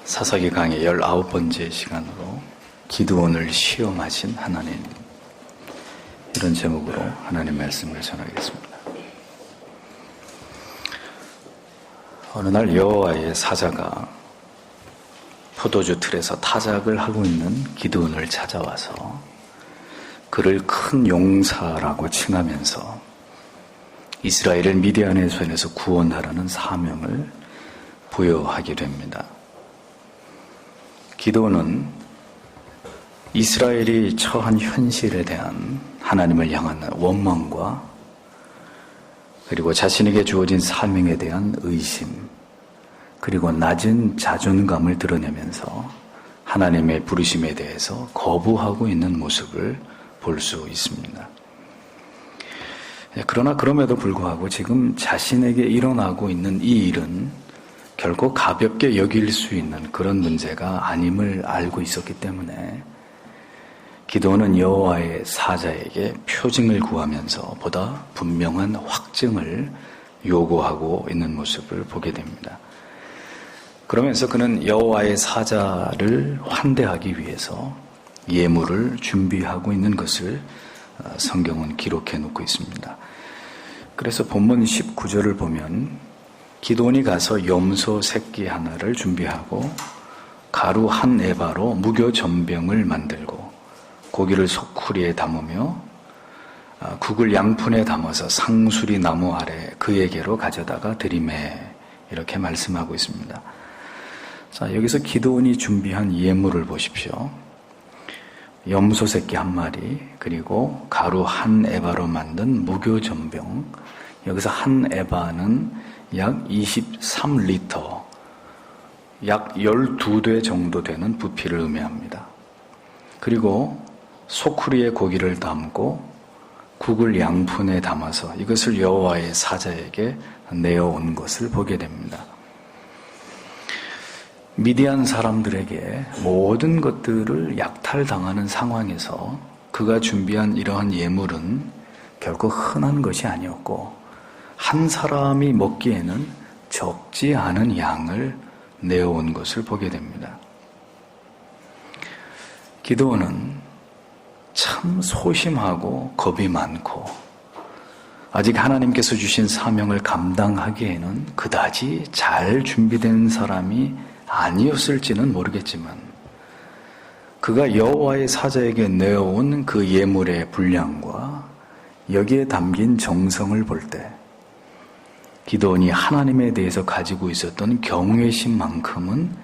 사사기 강의 19번째 시간으로 기드온을 시험하신 하나님, 이런 제목으로 하나님 말씀을 전하겠습니다. 어느 날 여호와의 사자가 포도주 틀에서 타작을 하고 있는 기드온을 찾아와서 그를 큰 용사라고 칭하면서 이스라엘을 미디안의 손에서 구원하라는 사명을 부여하게 됩니다. 기드온은 이스라엘이 처한 현실에 대한 하나님을 향한 원망과 그리고 자신에게 주어진 사명에 대한 의심, 그리고 낮은 자존감을 드러내면서 하나님의 부르심에 대해서 거부하고 있는 모습을 볼 수 있습니다. 그러나 그럼에도 불구하고 지금 자신에게 일어나고 있는 이 일은 결코 가볍게 여길 수 있는 그런 문제가 아님을 알고 있었기 때문에 기드온은 여호와의 사자에게 표징을 구하면서 보다 분명한 확증을 요구하고 있는 모습을 보게 됩니다. 그러면서 그는 여호와의 사자를 환대하기 위해서 예물을 준비하고 있는 것을 성경은 기록해 놓고 있습니다. 그래서 본문 19절을 보면 기드온이 가서 염소 새끼 하나를 준비하고 가루 한 에바로 무교 전병을 만들고 고기를 소쿠리에 담으며 국을 양푼에 담아서 상수리 나무 아래 그에게로 가져다가 드리매, 이렇게 말씀하고 있습니다. 자, 여기서 기드온이 준비한 예물을 보십시오. 염소 새끼 한 마리, 그리고 가루 한 에바로 만든 무교 전병. 여기서 한 에바는 약 23리터, 약 12대 정도 되는 부피를 의미합니다. 그리고 소쿠리에 고기를 담고 국을 양푼에 담아서 이것을 여호와의 사자에게 내어온 것을 보게 됩니다. 미디안 사람들에게 모든 것들을 약탈당하는 상황에서 그가 준비한 이러한 예물은 결코 흔한 것이 아니었고, 한 사람이 먹기에는 적지 않은 양을 내어온 것을 보게 됩니다. 기드온은 참 소심하고 겁이 많고 아직 하나님께서 주신 사명을 감당하기에는 그다지 잘 준비된 사람이 아니었을지는 모르겠지만 그가 여호와의 사자에게 내어온 그 예물의 분량과 여기에 담긴 정성을 볼 때 기드온이 하나님에 대해서 가지고 있었던 경외심만큼은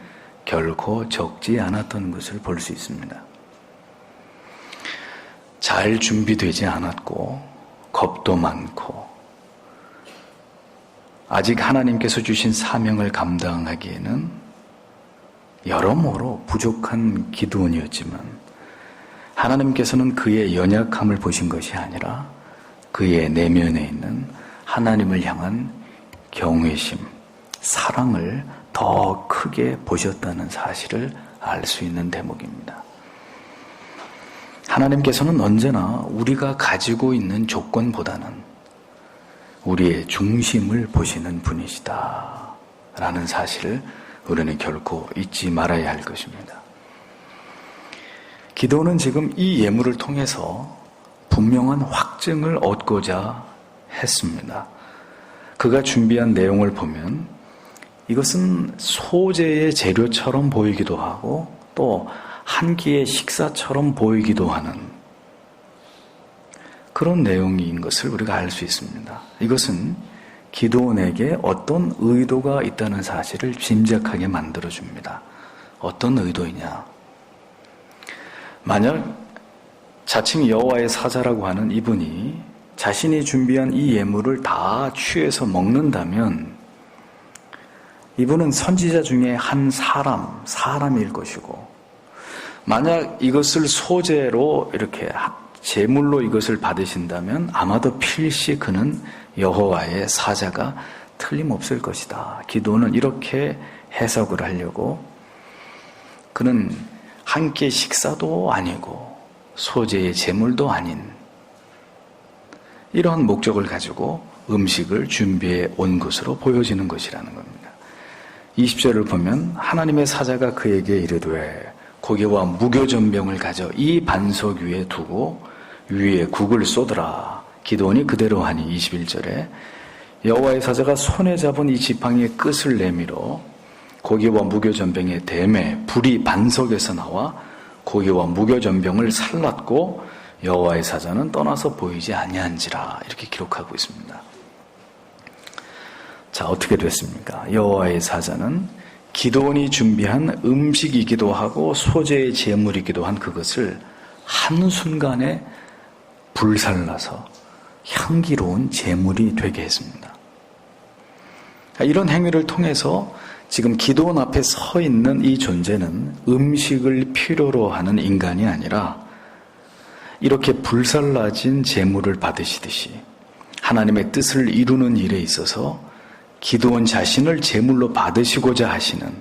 결코 적지 않았던 것을 볼 수 있습니다. 잘 준비되지 않았고 겁도 많고 아직 하나님께서 주신 사명을 감당하기에는 여러모로 부족한 기드온이었지만 하나님께서는 그의 연약함을 보신 것이 아니라 그의 내면에 있는 하나님을 향한 경외심, 사랑을 더 크게 보셨다는 사실을 알 수 있는 대목입니다. 하나님께서는 언제나 우리가 가지고 있는 조건보다는 우리의 중심을 보시는 분이시다 라는 사실을 우리는 결코 잊지 말아야 할 것입니다. 기드온은 지금 이 예물을 통해서 분명한 확증을 얻고자 했습니다. 그가 준비한 내용을 보면 이것은 소재의 재료처럼 보이기도 하고 또 한 끼의 식사처럼 보이기도 하는 그런 내용인 것을 우리가 알 수 있습니다. 이것은 기드온에게 어떤 의도가 있다는 사실을 짐작하게 만들어줍니다. 어떤 의도이냐? 만약 자칭 여호와의 사자라고 하는 이분이 자신이 준비한 이 예물을 다 취해서 먹는다면 이분은 선지자 중에 한 사람일 것이고, 만약 이것을 소재로 이렇게 제물로 이것을 받으신다면 아마도 필시 그는 여호와의 사자가 틀림없을 것이다. 기드온은 이렇게 해석을 하려고 그는 한 끼 식사도 아니고 소재의 제물도 아닌 이러한 목적을 가지고 음식을 준비해 온 것으로 보여지는 것이라는 겁니다. 20절을 보면 하나님의 사자가 그에게 이르되 고기와 무교전병을 가져 이 반석 위에 두고 위에 국을 쏟으라. 기드온이 그대로 하니 21절에 여호와의 사자가 손에 잡은 이 지팡이의 끝을 내밀어 고기와 무교전병의 댐에 불이 반석에서 나와 고기와 무교전병을 살랐고 여호와의 사자는 떠나서 보이지 아니한지라. 이렇게 기록하고 있습니다. 자, 어떻게 됐습니까? 여호와의 사자는 기드온이 준비한 음식이기도 하고 소재의 제물이기도 한 그것을 한순간에 불살라서 향기로운 제물이 되게 했습니다. 이런 행위를 통해서 지금 기드온 앞에 서 있는 이 존재는 음식을 필요로 하는 인간이 아니라 이렇게 불살라진 제물을 받으시듯이 하나님의 뜻을 이루는 일에 있어서 기드온 자신을 제물로 받으시고자 하시는,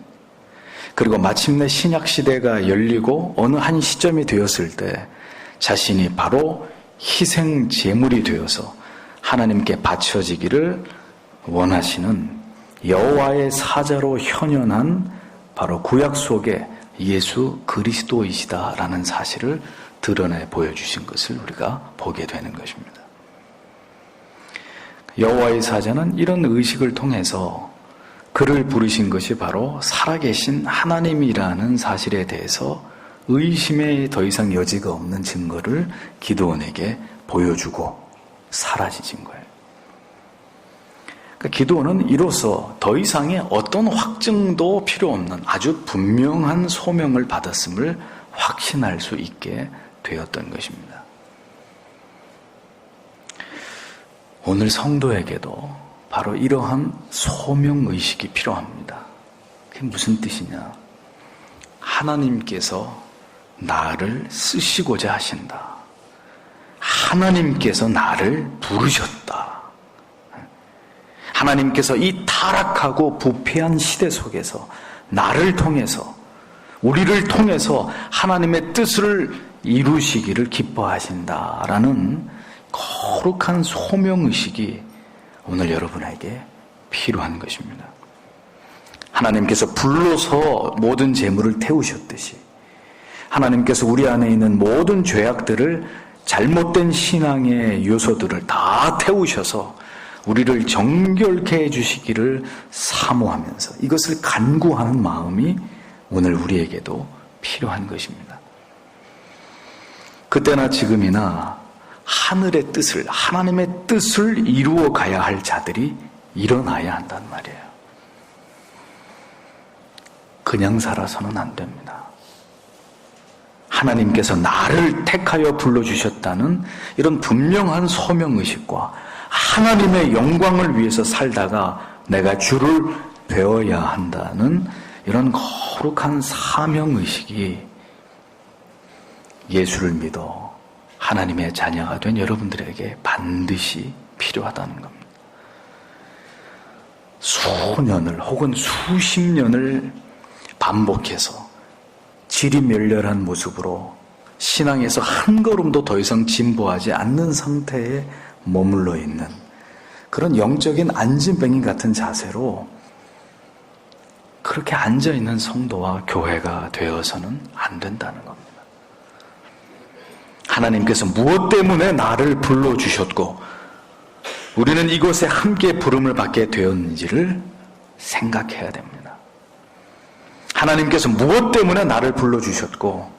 그리고 마침내 신약시대가 열리고 어느 한 시점이 되었을 때 자신이 바로 희생 제물이 되어서 하나님께 바쳐지기를 원하시는 여호와의 사자로 현현한 바로 구약 속의 예수 그리스도이시다라는 사실을 드러내 보여주신 것을 우리가 보게 되는 것입니다. 여호와의 사자는 이런 의식을 통해서 그를 부르신 것이 바로 살아계신 하나님이라는 사실에 대해서 의심에 더 이상 여지가 없는 증거를 기드온에게 보여주고 사라지신 거예요. 그러니까 기드온은 이로써 더 이상의 어떤 확증도 필요 없는 아주 분명한 소명을 받았음을 확신할 수 있게 되었던 것입니다. 오늘 성도에게도 바로 이러한 소명의식이 필요합니다. 그게 무슨 뜻이냐? 하나님께서 나를 쓰시고자 하신다. 하나님께서 나를 부르셨다. 하나님께서 이 타락하고 부패한 시대 속에서 나를 통해서, 우리를 통해서 하나님의 뜻을 이루시기를 기뻐하신다라는 거룩한 소명의식이 오늘 여러분에게 필요한 것입니다. 하나님께서 불로서 모든 재물을 태우셨듯이 하나님께서 우리 안에 있는 모든 죄악들을, 잘못된 신앙의 요소들을 다 태우셔서 우리를 정결케 해주시기를 사모하면서 이것을 간구하는 마음이 오늘 우리에게도 필요한 것입니다. 그때나 지금이나 하늘의 뜻을, 하나님의 뜻을 이루어 가야 할 자들이 일어나야 한단 말이에요. 그냥 살아서는 안 됩니다. 하나님께서 나를 택하여 불러주셨다는 이런 분명한 소명의식과 하나님의 영광을 위해서 살다가 내가 주를 배워야 한다는 이런 거룩한 사명의식이 예수를 믿어 하나님의 자녀가 된 여러분들에게 반드시 필요하다는 겁니다. 수년을 혹은 수십 년을 반복해서 지리멸렬한 모습으로 신앙에서 한 걸음도 더 이상 진보하지 않는 상태에 머물러 있는 그런 영적인 안진뱅이 같은 자세로 그렇게 앉아있는 성도와 교회가 되어서는 안 된다는 겁니다. 하나님께서 무엇 때문에 나를 불러주셨고 우리는 이곳에 함께 부름을 받게 되었는지를 생각해야 됩니다. 하나님께서 무엇 때문에 나를 불러주셨고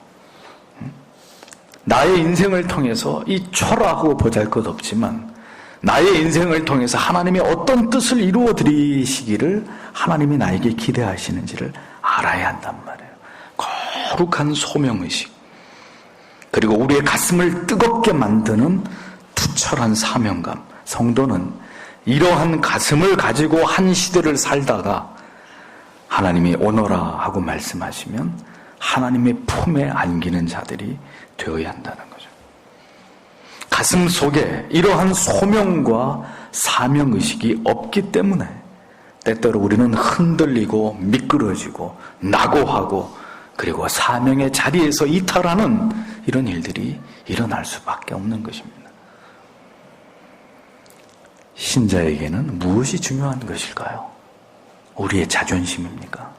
나의 인생을 통해서 이 초라하고 보잘것없지만 나의 인생을 통해서 하나님이 어떤 뜻을 이루어 드리시기를 하나님이 나에게 기대하시는지를 알아야 한단 말이에요. 거룩한 소명의식, 그리고 우리의 가슴을 뜨겁게 만드는 투철한 사명감. 성도는 이러한 가슴을 가지고 한 시대를 살다가 하나님이 오너라 하고 말씀하시면 하나님의 품에 안기는 자들이 되어야 한다는 거죠. 가슴 속에 이러한 소명과 사명의식이 없기 때문에 때때로 우리는 흔들리고 미끄러지고 낙오하고 그리고 사명의 자리에서 이탈하는 이런 일들이 일어날 수밖에 없는 것입니다. 신자에게는 무엇이 중요한 것일까요? 우리의 자존심입니까?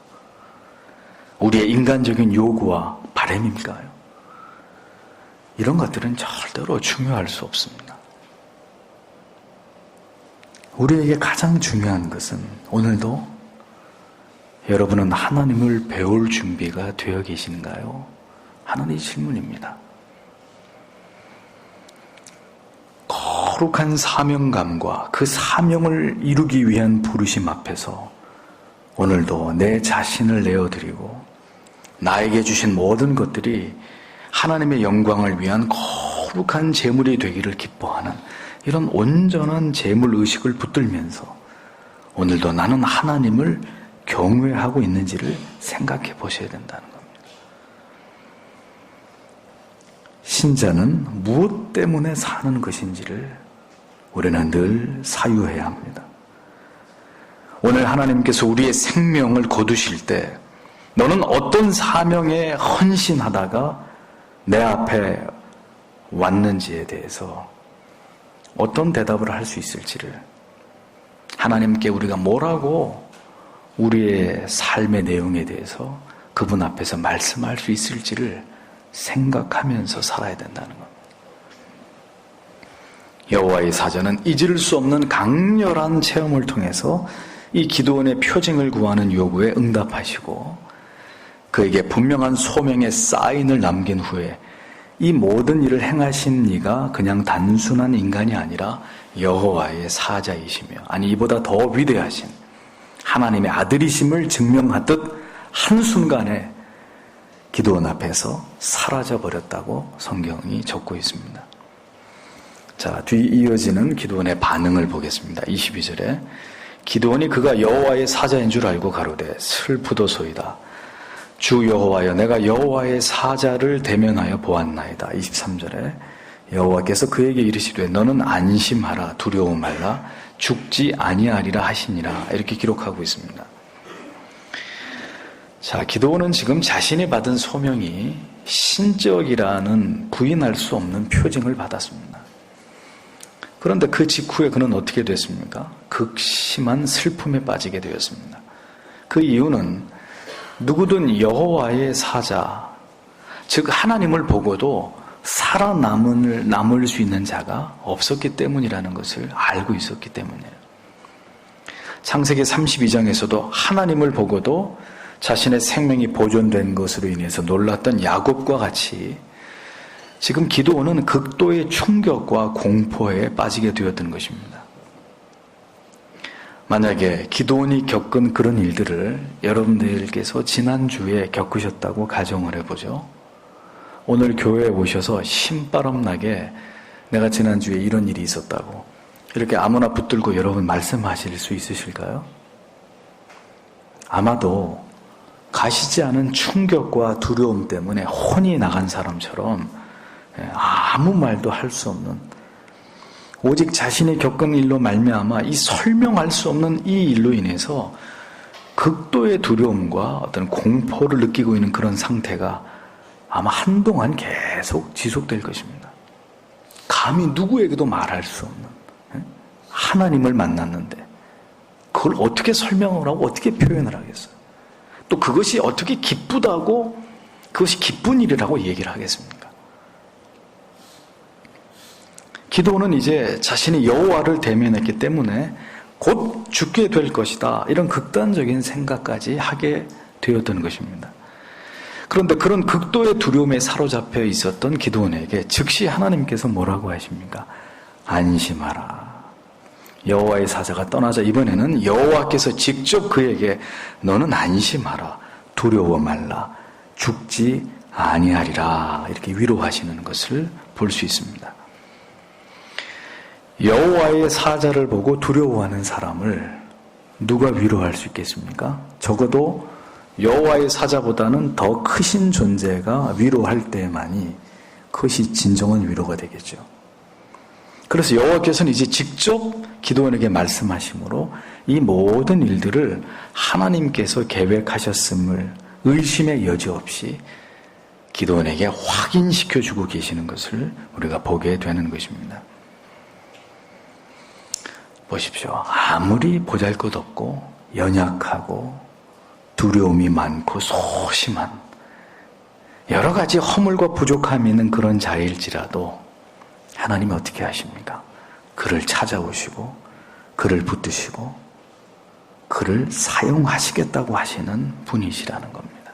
우리의 인간적인 요구와 바람일까요? 이런 것들은 절대로 중요할 수 없습니다. 우리에게 가장 중요한 것은 오늘도 여러분은 하나님을 배울 준비가 되어 계시는가요? 하는 이 질문입니다. 거룩한 사명감과 그 사명을 이루기 위한 부르심 앞에서 오늘도 내 자신을 내어드리고 나에게 주신 모든 것들이 하나님의 영광을 위한 거룩한 제물이 되기를 기뻐하는 이런 온전한 제물의식을 붙들면서 오늘도 나는 하나님을 경외하고 있는지를 생각해 보셔야 된다는 겁니다. 신자는 무엇 때문에 사는 것인지를 우리는 늘 사유해야 합니다. 오늘 하나님께서 우리의 생명을 거두실 때 너는 어떤 사명에 헌신하다가 내 앞에 왔는지에 대해서 어떤 대답을 할 수 있을지를 하나님께 우리가 뭐라고 우리의 삶의 내용에 대해서 그분 앞에서 말씀할 수 있을지를 생각하면서 살아야 된다는 겁니다. 여호와의 사자는 잊을 수 없는 강렬한 체험을 통해서 이 기드온의 표징을 구하는 요구에 응답하시고 그에게 분명한 소명의 사인을 남긴 후에 이 모든 일을 행하신 이가 그냥 단순한 인간이 아니라 여호와의 사자이시며 아니 이보다 더 위대하신 하나님의 아들이심을 증명하듯 한순간에 기드온 앞에서 사라져버렸다고 성경이 적고 있습니다. 자, 뒤 이어지는 기드온의 반응을 보겠습니다. 22절에 기드온이 그가 여호와의 사자인 줄 알고 가로되 슬프도소이다. 주 여호와여 내가 여호와의 사자를 대면하여 보았나이다. 23절에 여호와께서 그에게 이르시되 너는 안심하라 두려움 말라 죽지 아니하리라 하시니라 이렇게 기록하고 있습니다. 자, 기드온은 지금 자신이 받은 소명이 신적이라는 부인할 수 없는 표징을 받았습니다. 그런데 그 직후에 그는 어떻게 됐습니까? 극심한 슬픔에 빠지게 되었습니다. 그 이유는 누구든 여호와의 사자, 즉 하나님을 보고도 살아남을 수 있는 자가 없었기 때문이라는 것을 알고 있었기 때문이에요. 창세기 32장에서도 하나님을 보고도 자신의 생명이 보존된 것으로 인해서 놀랐던 야곱과 같이 지금 기드온은 극도의 충격과 공포에 빠지게 되었던 것입니다. 만약에 기드온이 겪은 그런 일들을 여러분들께서 지난주에 겪으셨다고 가정을 해보죠. 오늘 교회에 오셔서 신바람나게 내가 지난주에 이런 일이 있었다고 이렇게 아무나 붙들고 여러분 말씀하실 수 있으실까요? 아마도 가시지 않은 충격과 두려움 때문에 혼이 나간 사람처럼 아무 말도 할 수 없는 오직 자신이 겪은 일로 말미암아 이 설명할 수 없는 이 일로 인해서 극도의 두려움과 어떤 공포를 느끼고 있는 그런 상태가 아마 한동안 계속 지속될 것입니다. 감히 누구에게도 말할 수 없는 하나님을 만났는데 그걸 어떻게 설명을 하고 어떻게 표현을 하겠어요? 또 그것이 어떻게 기쁘다고 그것이 기쁜 일이라고 얘기를 하겠습니까? 기드온은 이제 자신이 여호와를 대면했기 때문에 곧 죽게 될 것이다 이런 극단적인 생각까지 하게 되었던 것입니다. 그런데 그런 극도의 두려움에 사로잡혀 있었던 기드온에게 즉시 하나님께서 뭐라고 하십니까? 안심하라. 여호와의 사자가 떠나자 이번에는 여호와께서 직접 그에게 너는 안심하라 두려워 말라 죽지 아니하리라 이렇게 위로하시는 것을 볼 수 있습니다. 여호와의 사자를 보고 두려워하는 사람을 누가 위로할 수 있겠습니까? 적어도 여호와의 사자보다는 더 크신 존재가 위로할 때만이 그것이 진정한 위로가 되겠죠. 그래서 여호와께서는 이제 직접 기드온에게 말씀하심으로 이 모든 일들을 하나님께서 계획하셨음을 의심의 여지 없이 기드온에게 확인시켜주고 계시는 것을 우리가 보게 되는 것입니다. 보십시오. 아무리 보잘것없고 연약하고 두려움이 많고 소심한 여러 가지 허물과 부족함이 있는 그런 자일지라도 하나님이 어떻게 하십니까? 그를 찾아오시고 그를 붙드시고 그를 사용하시겠다고 하시는 분이시라는 겁니다.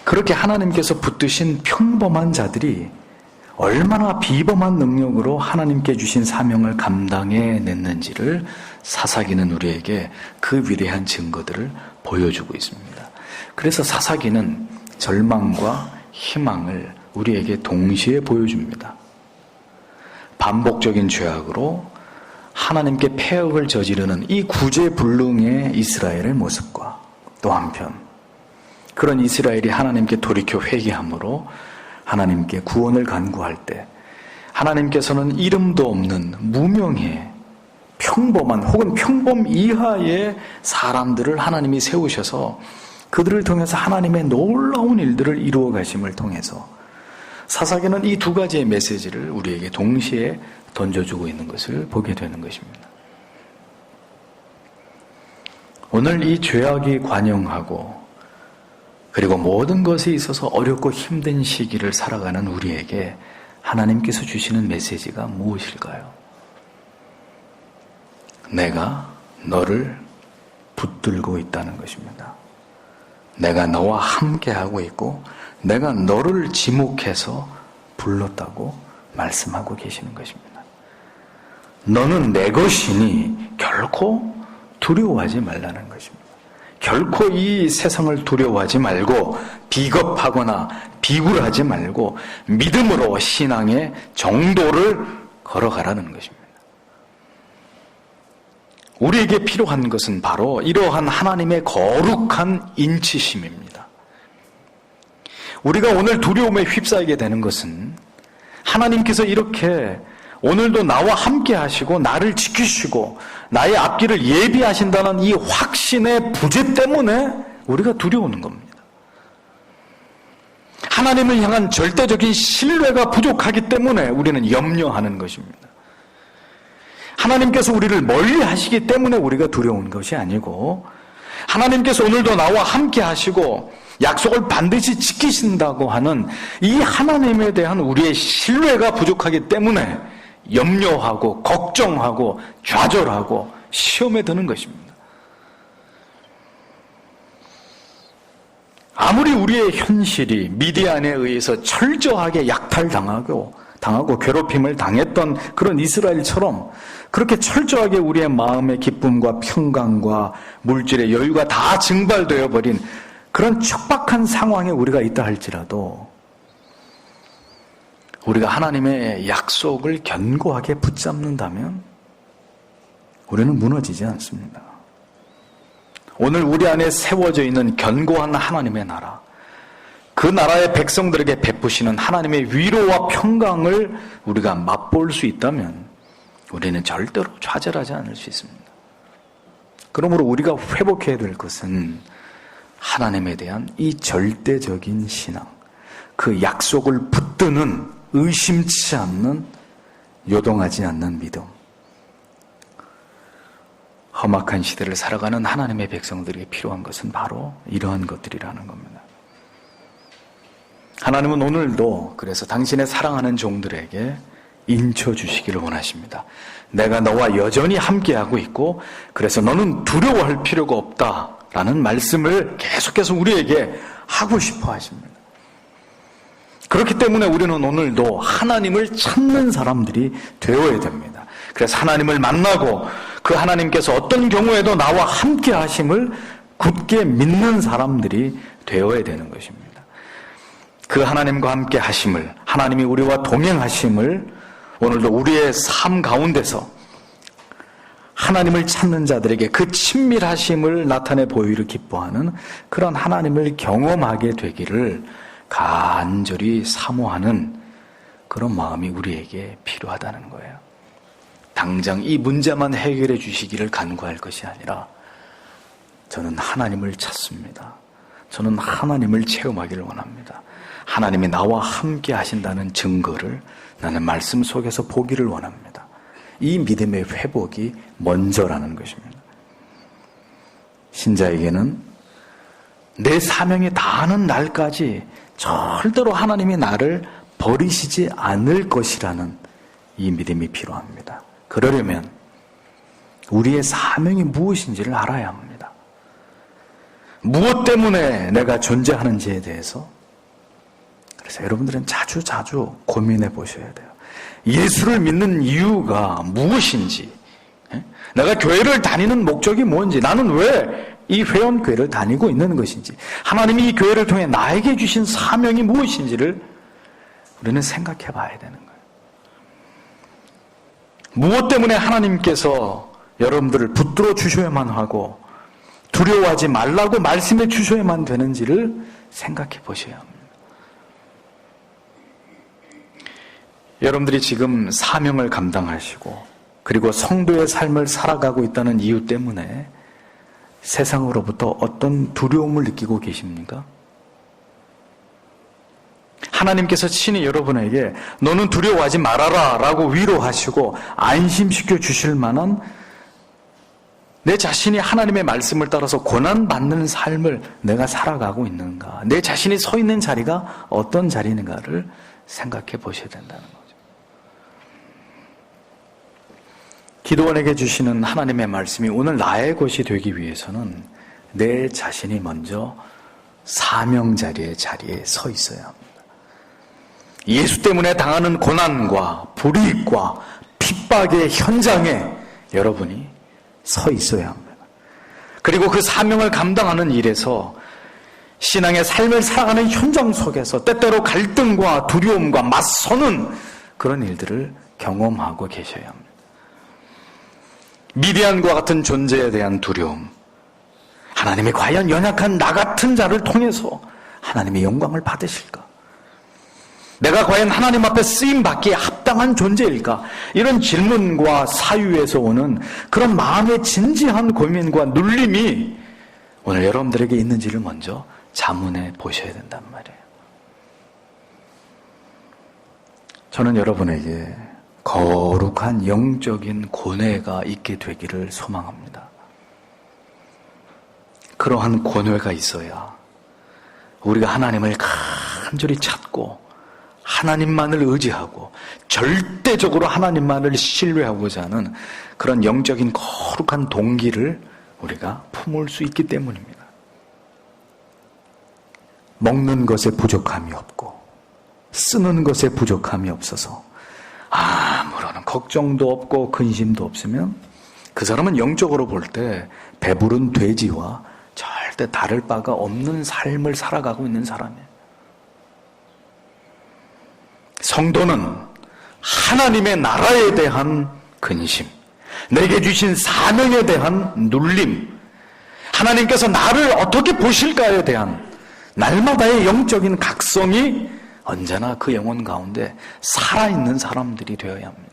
그렇게 하나님께서 붙드신 평범한 자들이 얼마나 비범한 능력으로 하나님께 주신 사명을 감당해냈는지를 사사기는 우리에게 그 위대한 증거들을 보여주고 있습니다. 그래서 사사기는 절망과 희망을 우리에게 동시에 보여줍니다. 반복적인 죄악으로 하나님께 패역을 저지르는 이 구제불능의 이스라엘의 모습과 또 한편 그런 이스라엘이 하나님께 돌이켜 회개함으로 하나님께 구원을 간구할 때 하나님께서는 이름도 없는 무명의 평범한 혹은 평범 이하의 사람들을 하나님이 세우셔서 그들을 통해서 하나님의 놀라운 일들을 이루어 가심을 통해서 사사기는 이 두 가지의 메시지를 우리에게 동시에 던져주고 있는 것을 보게 되는 것입니다. 오늘 이 죄악이 관영하고 그리고 모든 것에 있어서 어렵고 힘든 시기를 살아가는 우리에게 하나님께서 주시는 메시지가 무엇일까요? 내가 너를 붙들고 있다는 것입니다. 내가 너와 함께하고 있고 내가 너를 지목해서 불렀다고 말씀하고 계시는 것입니다. 너는 내 것이니 결코 두려워하지 말라는 것입니다. 결코 이 세상을 두려워하지 말고 비겁하거나 비굴하지 말고 믿음으로 신앙의 정도를 걸어가라는 것입니다. 우리에게 필요한 것은 바로 이러한 하나님의 거룩한 인치심입니다. 우리가 오늘 두려움에 휩싸이게 되는 것은 하나님께서 이렇게 오늘도 나와 함께 하시고 나를 지키시고 나의 앞길을 예비하신다는 이 확신의 부재 때문에 우리가 두려우는 겁니다. 하나님을 향한 절대적인 신뢰가 부족하기 때문에 우리는 염려하는 것입니다. 하나님께서 우리를 멀리 하시기 때문에 우리가 두려운 것이 아니고 하나님께서 오늘도 나와 함께 하시고 약속을 반드시 지키신다고 하는 이 하나님에 대한 우리의 신뢰가 부족하기 때문에 염려하고 걱정하고 좌절하고 시험에 드는 것입니다. 아무리 우리의 현실이 미디안에 의해서 철저하게 약탈당하고 괴롭힘을 당했던 그런 이스라엘처럼 그렇게 철저하게 우리의 마음의 기쁨과 평강과 물질의 여유가 다 증발되어 버린 그런 척박한 상황에 우리가 있다 할지라도 우리가 하나님의 약속을 견고하게 붙잡는다면 우리는 무너지지 않습니다. 오늘 우리 안에 세워져 있는 견고한 하나님의 나라, 그 나라의 백성들에게 베푸시는 하나님의 위로와 평강을 우리가 맛볼 수 있다면 우리는 절대로 좌절하지 않을 수 있습니다. 그러므로 우리가 회복해야 될 것은 하나님에 대한 이 절대적인 신앙, 그 약속을 붙드는 의심치 않는 요동하지 않는 믿음. 험악한 시대를 살아가는 하나님의 백성들에게 필요한 것은 바로 이러한 것들이라는 겁니다. 하나님은 오늘도 그래서 당신의 사랑하는 종들에게 인쳐 주시기를 원하십니다. 내가 너와 여전히 함께하고 있고 그래서 너는 두려워할 필요가 없다라는 말씀을 계속해서 우리에게 하고 싶어 하십니다. 그렇기 때문에 우리는 오늘도 하나님을 찾는 사람들이 되어야 됩니다. 그래서 하나님을 만나고 그 하나님께서 어떤 경우에도 나와 함께 하심을 굳게 믿는 사람들이 되어야 되는 것입니다. 그 하나님과 함께 하심을, 하나님이 우리와 동행하심을 오늘도 우리의 삶 가운데서 하나님을 찾는 자들에게 그 친밀하심을 나타내 보이기를 기뻐하는 그런 하나님을 경험하게 되기를 간절히 사모하는 그런 마음이 우리에게 필요하다는 거예요. 당장 이 문제만 해결해 주시기를 간구할 것이 아니라 저는 하나님을 찾습니다. 저는 하나님을 체험하기를 원합니다. 하나님이 나와 함께 하신다는 증거를 나는 말씀 속에서 보기를 원합니다. 이 믿음의 회복이 먼저라는 것입니다. 신자에게는 내 사명이 다하는 날까지 절대로 하나님이 나를 버리시지 않을 것이라는 이 믿음이 필요합니다. 그러려면 우리의 사명이 무엇인지를 알아야 합니다. 무엇 때문에 내가 존재하는지에 대해서, 그래서 여러분들은 자주 고민해 보셔야 돼요. 예수를 믿는 이유가 무엇인지, 내가 교회를 다니는 목적이 뭔지, 나는 왜 이 회원교회를 다니고 있는 것인지, 하나님이 이 교회를 통해 나에게 주신 사명이 무엇인지를 우리는 생각해 봐야 되는 거예요. 무엇 때문에 하나님께서 여러분들을 붙들어 주셔야만 하고 두려워하지 말라고 말씀해 주셔야만 되는지를 생각해 보셔야 합니다. 여러분들이 지금 사명을 감당하시고 그리고 성도의 삶을 살아가고 있다는 이유 때문에 세상으로부터 어떤 두려움을 느끼고 계십니까? 하나님께서 친히 여러분에게 너는 두려워하지 말아라 라고 위로하시고 안심시켜 주실 만한, 내 자신이 하나님의 말씀을 따라서 고난받는 삶을 내가 살아가고 있는가, 내 자신이 서 있는 자리가 어떤 자리인가를 생각해 보셔야 된다는 거죠. 기도원에게 주시는 하나님의 말씀이 오늘 나의 것이 되기 위해서는 내 자신이 먼저 사명 자리에 서 있어야 합니다. 예수 때문에 당하는 고난과 불이익과 핍박의 현장에 여러분이 서 있어야 합니다. 그리고 그 사명을 감당하는 일에서 신앙의 삶을 살아가는 현장 속에서 때때로 갈등과 두려움과 맞서는 그런 일들을 경험하고 계셔야 합니다. 미디안과 같은 존재에 대한 두려움, 하나님이 과연 연약한 나 같은 자를 통해서 하나님의 영광을 받으실까? 내가 과연 하나님 앞에 쓰임받기에 합당한 존재일까? 이런 질문과 사유에서 오는 그런 마음의 진지한 고민과 눌림이 오늘 여러분들에게 있는지를 먼저 자문해 보셔야 된단 말이에요. 저는 여러분에게 거룩한 영적인 고뇌가 있게 되기를 소망합니다. 그러한 고뇌가 있어야 우리가 하나님을 간절히 찾고 하나님만을 의지하고 절대적으로 하나님만을 신뢰하고자 하는 그런 영적인 거룩한 동기를 우리가 품을 수 있기 때문입니다. 먹는 것에 부족함이 없고 쓰는 것에 부족함이 없어서 아무런 걱정도 없고 근심도 없으면 그 사람은 영적으로 볼 때 배부른 돼지와 절대 다를 바가 없는 삶을 살아가고 있는 사람이에요. 성도는 하나님의 나라에 대한 근심, 내게 주신 사명에 대한 눌림, 하나님께서 나를 어떻게 보실까에 대한 날마다의 영적인 각성이 언제나 그 영혼 가운데 살아있는 사람들이 되어야 합니다.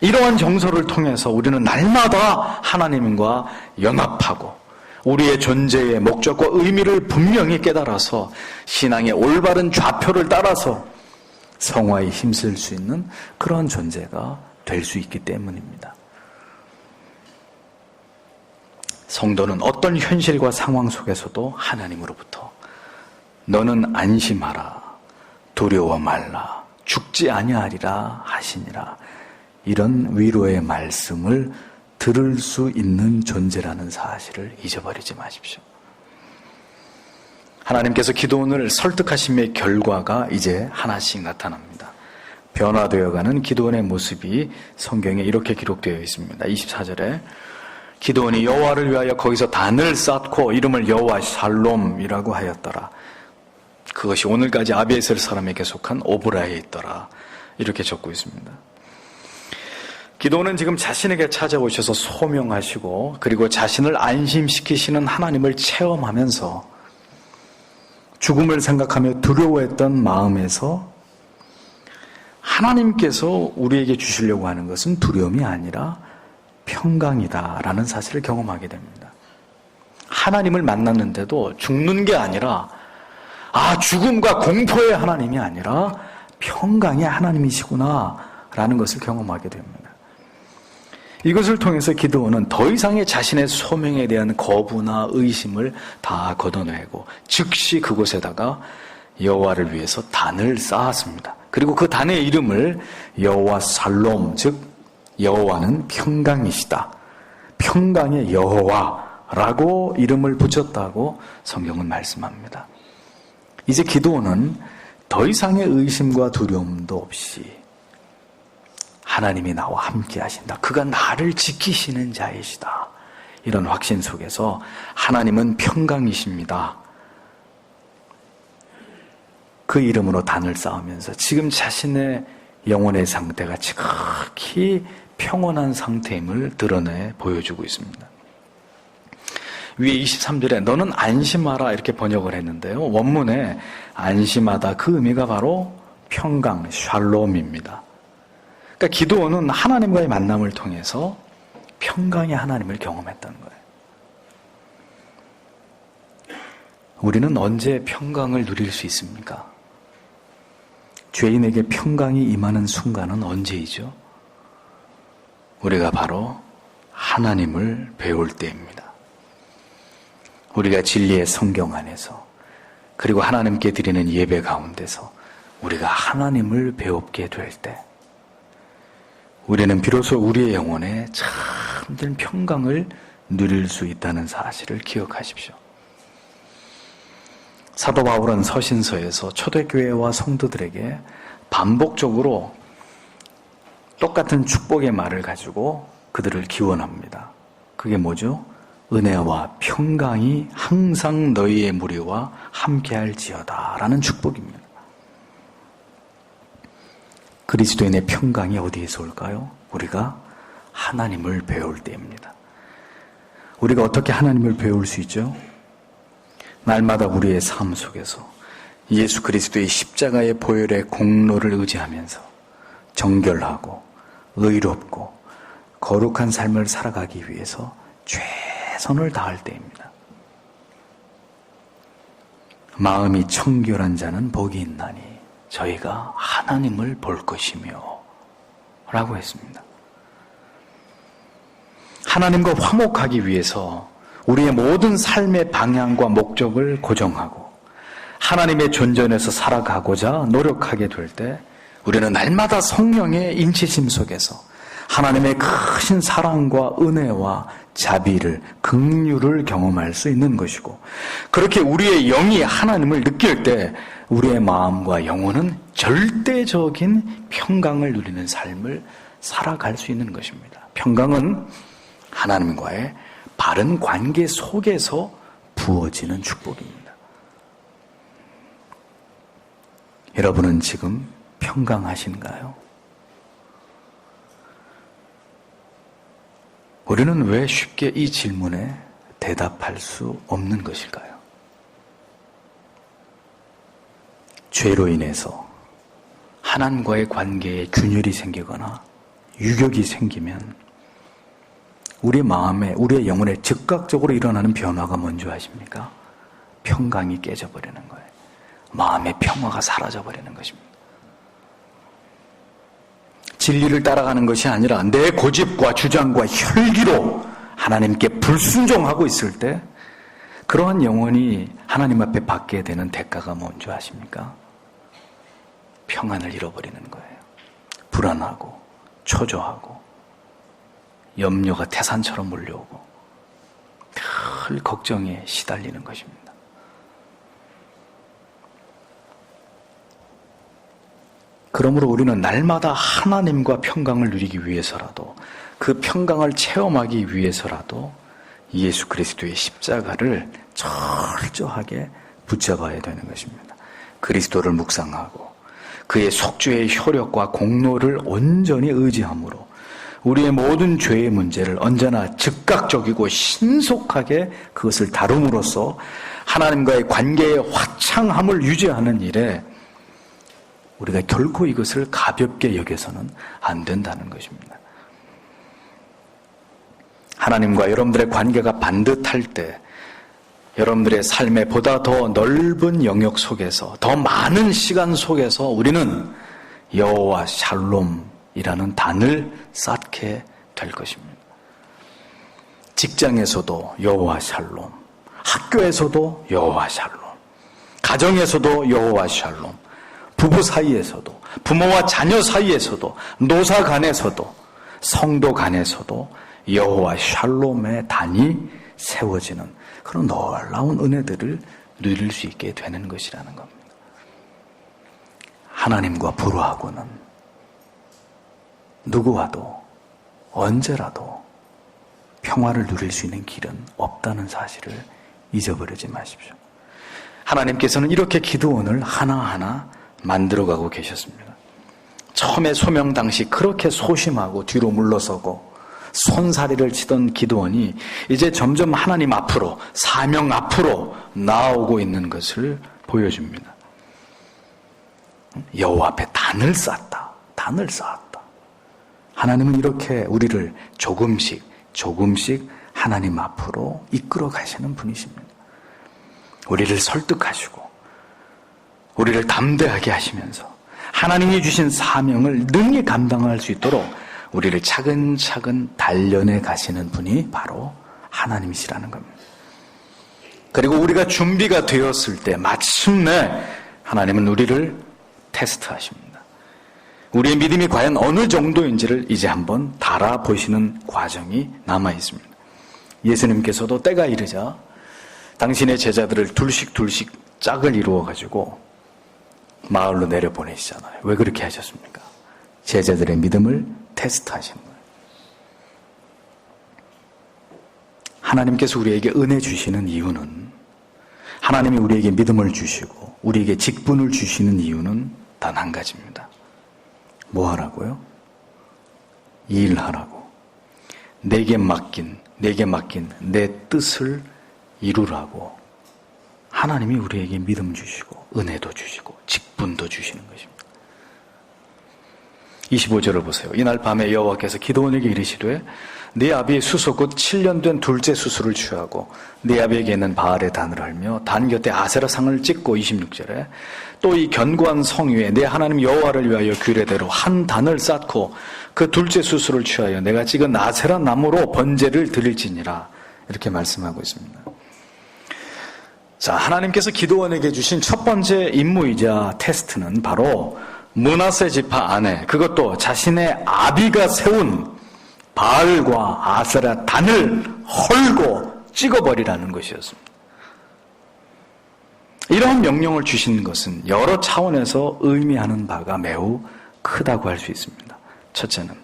이러한 정서를 통해서 우리는 날마다 하나님과 연합하고 우리의 존재의 목적과 의미를 분명히 깨달아서 신앙의 올바른 좌표를 따라서 성화에 힘쓸 수 있는 그런 존재가 될 수 있기 때문입니다. 성도는 어떤 현실과 상황 속에서도 하나님으로부터 너는 안심하라, 두려워 말라, 죽지 아니하리라 하시니라, 이런 위로의 말씀을 들을 수 있는 존재라는 사실을 잊어버리지 마십시오. 하나님께서 기도원을 설득하심의 결과가 이제 하나씩 나타납니다. 변화되어가는 기도원의 모습이 성경에 이렇게 기록되어 있습니다. 24절에 기도원이 여호와를 위하여 거기서 단을 쌓고 이름을 여호와 샬롬이라고 하였더라. 그것이 오늘까지 아비에셀 사람에게 속한 오브라에 있더라. 이렇게 적고 있습니다. 기도는 지금 자신에게 찾아오셔서 소명하시고 그리고 자신을 안심시키시는 하나님을 체험하면서 죽음을 생각하며 두려워했던 마음에서 하나님께서 우리에게 주시려고 하는 것은 두려움이 아니라 평강이다라는 사실을 경험하게 됩니다. 하나님을 만났는데도 죽는 게 아니라 죽음과 공포의 하나님이 아니라 평강의 하나님이시구나 라는 것을 경험하게 됩니다. 이것을 통해서 기드온은 더 이상의 자신의 소명에 대한 거부나 의심을 다 걷어내고 즉시 그곳에다가 여호와를 위해서 단을 쌓았습니다. 그리고 그 단의 이름을 여호와 살롬, 즉 여호와는 평강이시다, 평강의 여호와라고 이름을 붙였다고 성경은 말씀합니다. 이제 기드온은 더 이상의 의심과 두려움도 없이 하나님이 나와 함께 하신다, 그가 나를 지키시는 자이시다, 이런 확신 속에서 하나님은 평강이십니다, 그 이름으로 단을 쌓으면서 지금 자신의 영혼의 상태가 지극히 평온한 상태임을 드러내 보여주고 있습니다. 위에 23절에 너는 안심하라 이렇게 번역을 했는데요, 원문에 안심하다 그 의미가 바로 평강, 샬롬입니다. 그러니까 기드온은 하나님과의 만남을 통해서 평강의 하나님을 경험했다는 거예요. 우리는 언제 평강을 누릴 수 있습니까? 죄인에게 평강이 임하는 순간은 언제이죠? 우리가 바로 하나님을 배울 때입니다. 우리가 진리의 성경 안에서, 그리고 하나님께 드리는 예배 가운데서 우리가 하나님을 배우게 될 때, 우리는 비로소 우리의 영혼에 참된 평강을 누릴 수 있다는 사실을 기억하십시오. 사도 바울은 서신서에서 초대교회와 성도들에게 반복적으로 똑같은 축복의 말을 가지고 그들을 기원합니다. 그게 뭐죠? 은혜와 평강이 항상 너희의 무리와 함께할지어다 라는 축복입니다. 그리스도인의 평강이 어디에서 올까요? 우리가 하나님을 배울 때입니다. 우리가 어떻게 하나님을 배울 수 있죠? 날마다 우리의 삶 속에서 예수 그리스도의 십자가의 보혈의 공로를 의지하면서 정결하고 의롭고 거룩한 삶을 살아가기 위해서 최선을 다할 때입니다. 마음이 청결한 자는 복이 있나니 저희가 하나님을 볼 것이며 라고 했습니다. 하나님과 화목하기 위해서 우리의 모든 삶의 방향과 목적을 고정하고 하나님의 존전에서 살아가고자 노력하게 될 때 우리는 날마다 성령의 인치심 속에서 하나님의 크신 사랑과 은혜와 자비를, 긍휼을 경험할 수 있는 것이고, 그렇게 우리의 영이 하나님을 느낄 때 우리의 마음과 영혼은 절대적인 평강을 누리는 삶을 살아갈 수 있는 것입니다. 평강은 하나님과의 바른 관계 속에서 부어지는 축복입니다. 여러분은 지금 평강하신가요? 우리는 왜 쉽게 이 질문에 대답할 수 없는 것일까요? 죄로 인해서 하나님과의 관계에 균열이 생기거나 유격이 생기면 우리 마음에, 우리의 영혼에 즉각적으로 일어나는 변화가 뭔지 아십니까? 평강이 깨져버리는 거예요. 마음의 평화가 사라져버리는 것입니다. 진리를 따라가는 것이 아니라 내 고집과 주장과 혈기로 하나님께 불순종하고 있을 때 그러한 영혼이 하나님 앞에 받게 되는 대가가 뭔지 아십니까? 평안을 잃어버리는 거예요. 불안하고 초조하고 염려가 태산처럼 몰려오고 늘 걱정에 시달리는 것입니다. 그러므로 우리는 날마다 하나님과 평강을 누리기 위해서라도, 그 평강을 체험하기 위해서라도 예수 그리스도의 십자가를 철저하게 붙잡아야 되는 것입니다. 그리스도를 묵상하고 그의 속죄의 효력과 공로를 온전히 의지함으로 우리의 모든 죄의 문제를 언제나 즉각적이고 신속하게 그것을 다룸으로써 하나님과의 관계의 화창함을 유지하는 일에 우리가 결코 이것을 가볍게 여겨서는 안 된다는 것입니다. 하나님과 여러분들의 관계가 반듯할 때 여러분들의 삶의 보다 더 넓은 영역 속에서, 더 많은 시간 속에서 우리는 여호와 샬롬이라는 단을 쌓게 될 것입니다. 직장에서도 여호와 샬롬, 학교에서도 여호와 샬롬, 가정에서도 여호와 샬롬, 부부 사이에서도, 부모와 자녀 사이에서도, 노사 간에서도, 성도 간에서도 여호와 샬롬의 단이 세워지는 그런 놀라운 은혜들을 누릴 수 있게 되는 것이라는 겁니다. 하나님과 불화하고는 누구와도 언제라도 평화를 누릴 수 있는 길은 없다는 사실을 잊어버리지 마십시오. 하나님께서는 이렇게 기드온을 하나하나 만들어가고 계셨습니다. 처음에 소명 당시 그렇게 소심하고 뒤로 물러서고 손사리를 치던 기드온이 이제 점점 하나님 앞으로, 사명 앞으로 나오고 있는 것을 보여줍니다. 여호와 앞에 단을 쌓았다. 단을 쌓았다. 하나님은 이렇게 우리를 조금씩 하나님 앞으로 이끌어 가시는 분이십니다. 우리를 설득하시고 우리를 담대하게 하시면서 하나님이 주신 사명을 능히 감당할 수 있도록 우리를 차근차근 단련해 가시는 분이 바로 하나님이시라는 겁니다. 그리고 우리가 준비가 되었을 때 마침내 하나님은 우리를 테스트하십니다. 우리의 믿음이 과연 어느 정도인지를 이제 한번 달아보시는 과정이 남아 있습니다. 예수님께서도 때가 이르자 당신의 제자들을 둘씩 짝을 이루어가지고 마을로 내려보내시잖아요. 왜 그렇게 하셨습니까? 제자들의 믿음을 테스트하시는 거예요. 하나님께서 우리에게 은혜 주시는 이유는, 하나님이 우리에게 믿음을 주시고 우리에게 직분을 주시는 이유는 단 한 가지입니다. 뭐 하라고요? 일하라고. 내게 맡긴 내 뜻을 이루라고 하나님이 우리에게 믿음 주시고 은혜도 주시고 직분도 주시는 것입니다. 25절을 보세요. 이날 밤에 여호와께서 기드온에게 이르시되 네 아비의 수소 곧 7년 된 둘째 수소를 취하고 네 아비에게 있는 바알의 단을 헐며 단 곁에 아세라 상을 찍고 26절에 또 이 견고한 성 위에 내 하나님 여호와를 위하여 규례대로 한 단을 쌓고 그 둘째 수소를 취하여 내가 찍은 아세라 나무로 번제를 드릴지니라 이렇게 말씀하고 있습니다. 자, 하나님께서 기드온에게 주신 첫 번째 임무이자 테스트는 바로 므낫세 지파 안에, 그것도 자신의 아비가 세운 바알과 아세라 단을 헐고 찍어버리라는 것이었습니다. 이러한 명령을 주신 것은 여러 차원에서 의미하는 바가 매우 크다고 할 수 있습니다. 첫째는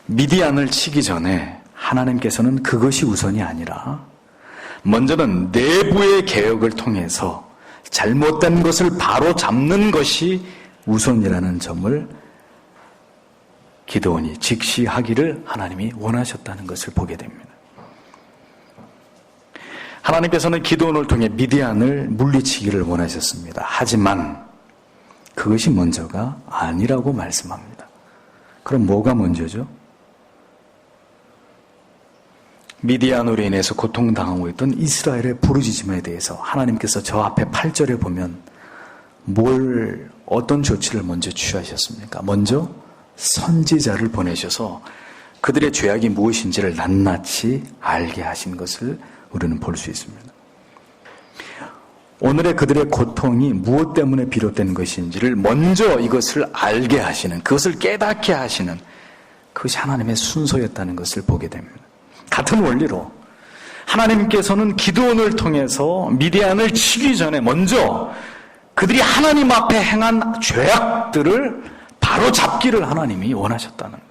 미디안을 치기 전에 하나님께서는 그것이 우선이 아니라 먼저는 내부의 개혁을 통해서 잘못된 것을 바로 잡는 것이 우선이라는 점을 기드온이 직시하기를 하나님이 원하셨다는 것을 보게 됩니다. 하나님께서는 기드온을 통해 미디안을 물리치기를 원하셨습니다. 하지만 그것이 먼저가 아니라고 말씀합니다. 그럼 뭐가 먼저죠? 미디안으로 인해서 고통당하고 있던 이스라엘의 부르짖음에 대해서 하나님께서 저 앞에 8절에 보면 어떤 조치를 먼저 취하셨습니까? 먼저 선지자를 보내셔서 그들의 죄악이 무엇인지를 낱낱이 알게 하신 것을 우리는 볼 수 있습니다. 오늘의 그들의 고통이 무엇 때문에 비롯된 것인지를 먼저 이것을 알게 하시는, 그것을 깨닫게 하시는 그것이 하나님의 순서였다는 것을 보게 됩니다. 같은 원리로 하나님께서는 기드온을 통해서 미디안을 치기 전에 먼저 그들이 하나님 앞에 행한 죄악들을 바로 잡기를 하나님이 원하셨다는 거예요.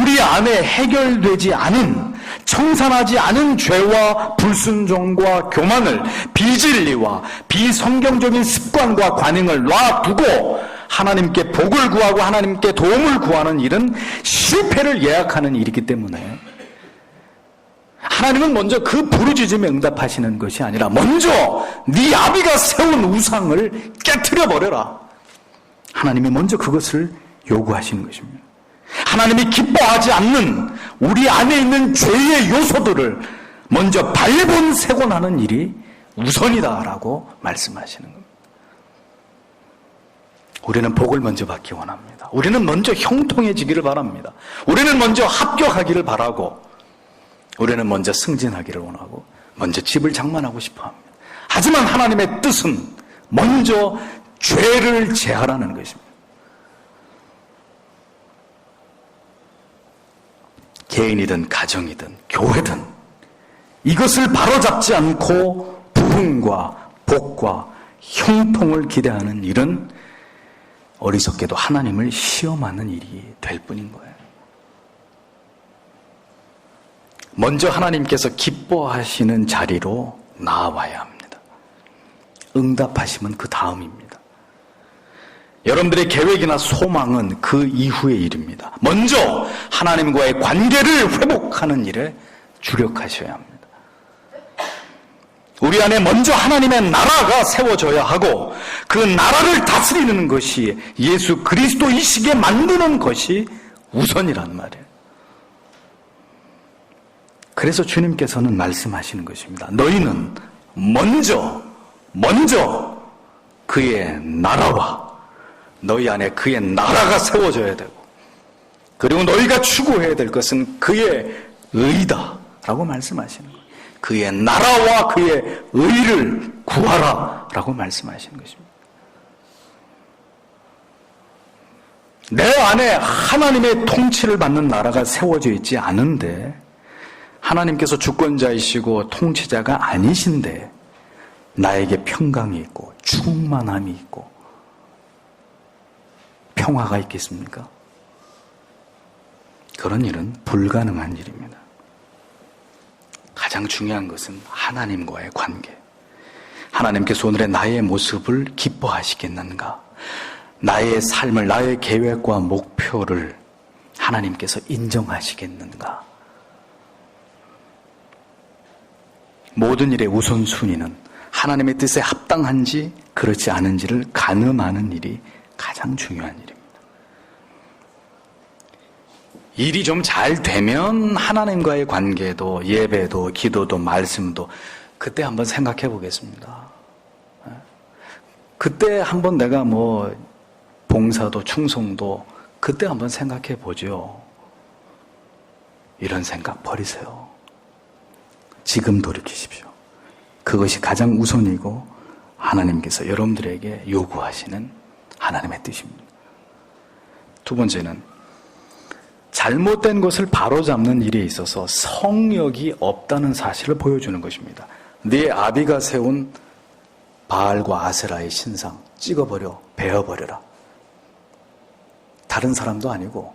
우리 안에 해결되지 않은, 청산하지 않은 죄와 불순종과 교만을, 비진리와 비성경적인 습관과 관행을 놔두고 하나님께 복을 구하고 하나님께 도움을 구하는 일은 실패를 예약하는 일이기 때문에 하나님은 먼저 그 부르짖음에 응답하시는 것이 아니라 먼저 네 아비가 세운 우상을 깨트려버려라. 하나님이 먼저 그것을 요구하시는 것입니다. 하나님이 기뻐하지 않는 우리 안에 있는 죄의 요소들을 먼저 발본색원하는 일이 우선이다라고 말씀하시는 겁니다. 우리는 복을 먼저 받기 원합니다. 우리는 먼저 형통해지기를 바랍니다. 우리는 먼저 합격하기를 바라고, 우리는 먼저 승진하기를 원하고, 먼저 집을 장만하고 싶어 합니다. 하지만 하나님의 뜻은 먼저 죄를 제하라는 것입니다. 개인이든 가정이든 교회든 이것을 바로잡지 않고 부흥과 복과 형통을 기대하는 일은 어리석게도 하나님을 시험하는 일이 될 뿐인 거예요. 먼저 하나님께서 기뻐하시는 자리로 나아와야 합니다. 응답하시면 그 다음입니다. 여러분들의 계획이나 소망은 그 이후의 일입니다. 먼저 하나님과의 관계를 회복하는 일에 주력하셔야 합니다. 우리 안에 먼저 하나님의 나라가 세워져야 하고, 그 나라를 다스리는 것이 예수 그리스도이시게 만드는 것이 우선이란 말이에요. 그래서 주님께서는 말씀하시는 것입니다. 너희는 먼저 그의 나라와 너희 안에 그의 나라가 세워져야 되고, 그리고 너희가 추구해야 될 것은 그의 의다 라고 말씀하시는 거예요. 그의 나라와 그의 의를 구하라 라고 말씀하시는 것입니다. 내 안에 하나님의 통치를 받는 나라가 세워져 있지 않은데, 하나님께서 주권자이시고 통치자가 아니신데 나에게 평강이 있고 충만함이 있고 평화가 있겠습니까? 그런 일은 불가능한 일입니다. 가장 중요한 것은 하나님과의 관계. 하나님께서 오늘의 나의 모습을 기뻐하시겠는가? 나의 삶을, 나의 계획과 목표를 하나님께서 인정하시겠는가? 모든 일의 우선순위는 하나님의 뜻에 합당한지 그렇지 않은지를 가늠하는 일이 가장 중요한 일입니다. 일이 좀 잘 되면 하나님과의 관계도, 예배도, 기도도, 말씀도 그때 한번 생각해 보겠습니다. 그때 한번 내가 봉사도, 충성도 그때 한번 생각해 보죠. 이런 생각 버리세요. 지금 돌이키십시오. 그것이 가장 우선이고 하나님께서 여러분들에게 요구하시는 하나님의 뜻입니다. 두 번째는 잘못된 것을 바로잡는 일에 있어서 성역이 없다는 사실을 보여주는 것입니다. 네 아비가 세운 바알과 아세라의 신상 찍어버려, 베어버려라. 다른 사람도 아니고